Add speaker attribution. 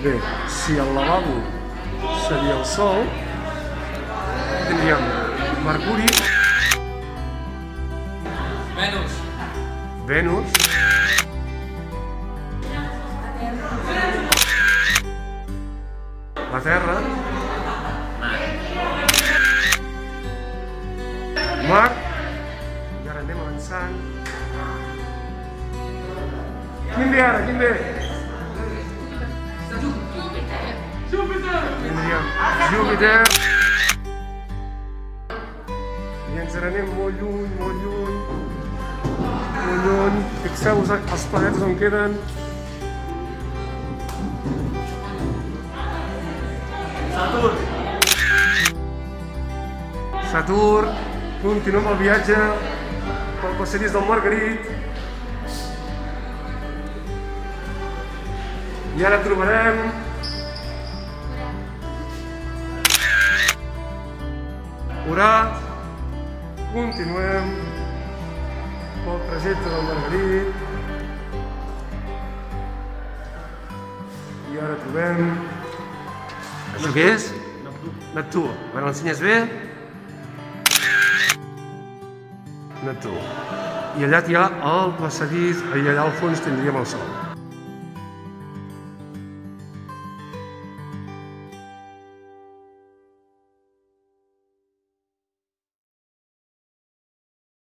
Speaker 1: Bé, si el lavabo seria el Sol, tindríem Mercuri, Venus, la Terra, Mart, i ara anem avançant. Quin ve ara? Quin ve? Tindríem Júpiter. I ens n'anem molt lluny, molt lluny. Molt lluny. Fixeu-vos els planetes on queden. Saturn. Continuem el viatge pel passadís del Margarit. I ara trobarem Urà. Continuem pel trajecte del Margarit. I ara trobem... Això què és? Neptú. Me l'ensenyes bé? Neptú. I allà hi ha el passadís, i allà al fons tindríem el Sol.